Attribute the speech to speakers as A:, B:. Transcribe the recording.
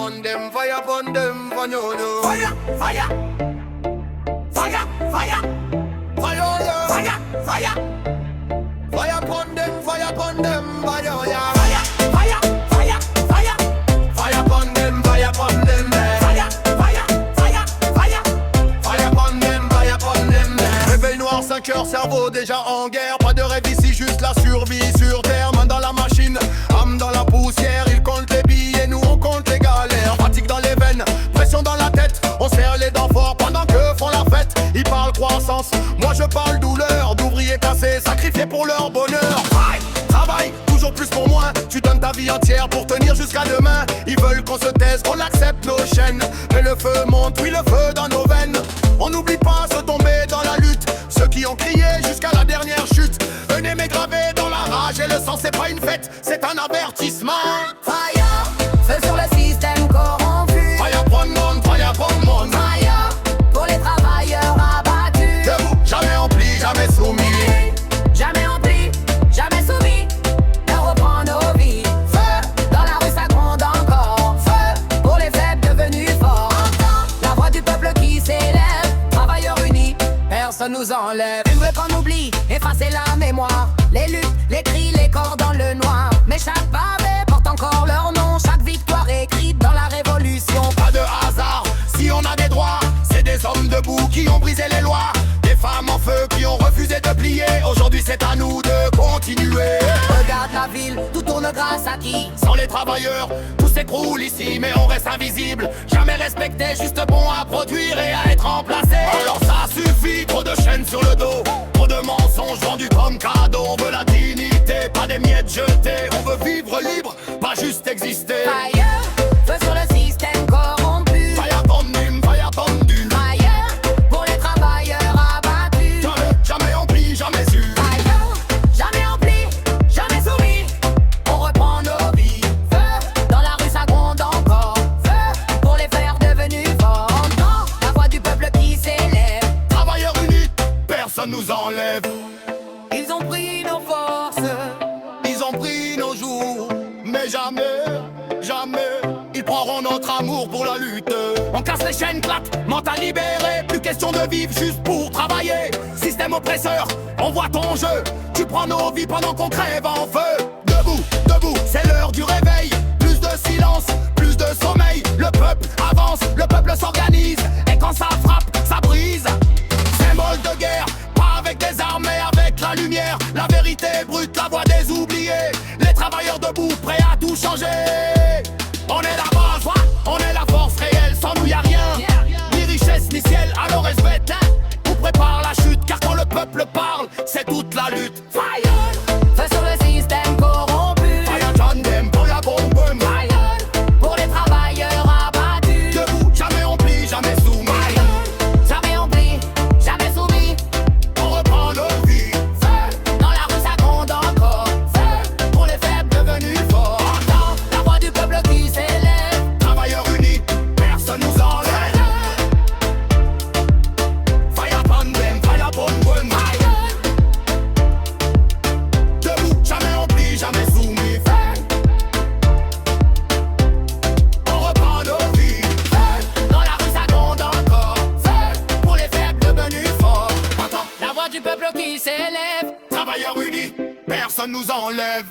A: upon them, fire upon them, fire,
B: Fire, fire, fire, fire,
A: fire,
B: fire, fire,
A: fire upon them, fire upon them, fire,
B: fire, fire, fire, fire,
A: fire upon them, fire upon them,
B: fire, fire, fire, fire.
A: fire upon them, fire upon them. Réveil noir, 5 heures, cerveau déjà en guerre. Pas de rêve ici, juste la survie sur terre. Main dans la machine, âme dans la poussière. Ils comptent les billets, nous on compte les galères. Fatigue dans les veines, pression dans la tête. On serre les dents forts pendant que font la fête. Ils parlent croissance, moi je parle douleur. D'ouvriers cassés, sacrifiés pour leur bonheur. Travail, toujours plus pour moins. Tu donnes ta vie entière pour tenir jusqu'à demain. Ils veulent qu'on se taise, qu'on accepte nos chaînes. Mais le feu monte, oui le feu dans nos veines. On n'oublie pas se tomber dans la lutte. Ceux qui ont crié jusqu'à la dernière chute. Venez m'égraver dans la rage et le sang, c'est pas une fête, c'est un avertissement.
B: Fire, feu sur le système corrompu.
A: Fire upon monde, fire upon monde.
B: Fire, pour les travailleurs abattus.
A: Debout, jamais en pli, jamais soumis.
B: Jamais on plie, jamais soumis. On reprend nos vies. Feu, dans la rue ça gronde encore. Feu, pour les faibles devenus forts. Entends la voix du peuple qui s'élève. Travailleurs unis, personne nous enlève. Une veut qu'on oublie, effacer la mémoire. Les luttes, les cris, les corps dans le noir. Mais chaque pavé porte encore leur nom. Chaque victoire écrite dans la révolution.
A: Pas de hasard, si on a des droits. C'est des hommes debout qui ont brisé les lois. Des femmes en feu qui ont refusé de plier. Aujourd'hui c'est à nous de continuer.
B: Regarde la ville, tout tourne grâce à qui?
A: Sans les travailleurs, tout s'écroule ici. Mais on reste invisible, jamais respecté. Juste bon à produire et à être remplacé. Alors ça suffit, trop de chaînes sur le dos. Trop de mensonges vendus comme cadeau. On veut la dignité, pas des miettes jetées. On veut vivre libre, pas juste exister.
B: Fire, feu sur le système corrompu.
A: Fire upon them, fire upon them.
B: Fire, pour les travailleurs abattus.
A: Jamais on plie, jamais su.
B: Fire, jamais on plie, jamais soumis. On reprend nos vies. Feu, dans la rue ça gronde encore. Feu, pour les faire devenus forts. Entends la voix du peuple qui s'élève.
A: Travailleurs unis, personne nous enlève.
B: Ils ont pris nos forces.
A: Ils ont pris nos jours, mais jamais, jamais ils prendront notre amour pour la lutte. On casse les chaînes, claque, mental libéré. Plus question de vivre juste pour travailler. Système oppresseur, on voit ton jeu. Tu prends nos vies pendant qu'on crève en feu. Debout, debout, c'est l'heure du réveil. Plus de silence, plus de sommeil. Le peuple avance, le peuple s'organise. Et quand ça frappe, ça brise. Symbole de guerre, pas avec des armes mais avec la lumière. La vérité brute, la voix des oubliés. Les travailleurs debout, prêts à tout changer. On est la base, on est la force réelle. Sans nous y a rien, ni richesse ni ciel. Alors SVT, on prépare la chute. Car quand le peuple parle, c'est toute la lutte.
B: Fire, feu sur le système corrompu.
A: Fire upon them, fire upon them.
B: Fire, pour les travailleurs abattus.
A: Debout, jamais on plie, jamais soumis.
B: Jamais on plie, jamais soumis.
A: On reprend nos vies.
B: Feu, dans la rue ça gronde encore. Feu, pour les faibles devenus forts. Entends la voix du peuple qui s'élève.
A: Travailleurs unis, personne nous enlève. Fire upon them, fire upon them. Debout, jamais on plie, jamais soumis. On reprend nos vies.
B: Dans la rue ça gronde encore. Feu, pour les faibles devenus forts. Entends la voix du peuple qui s'élève.
A: Travailleurs unis, personne nous enlève.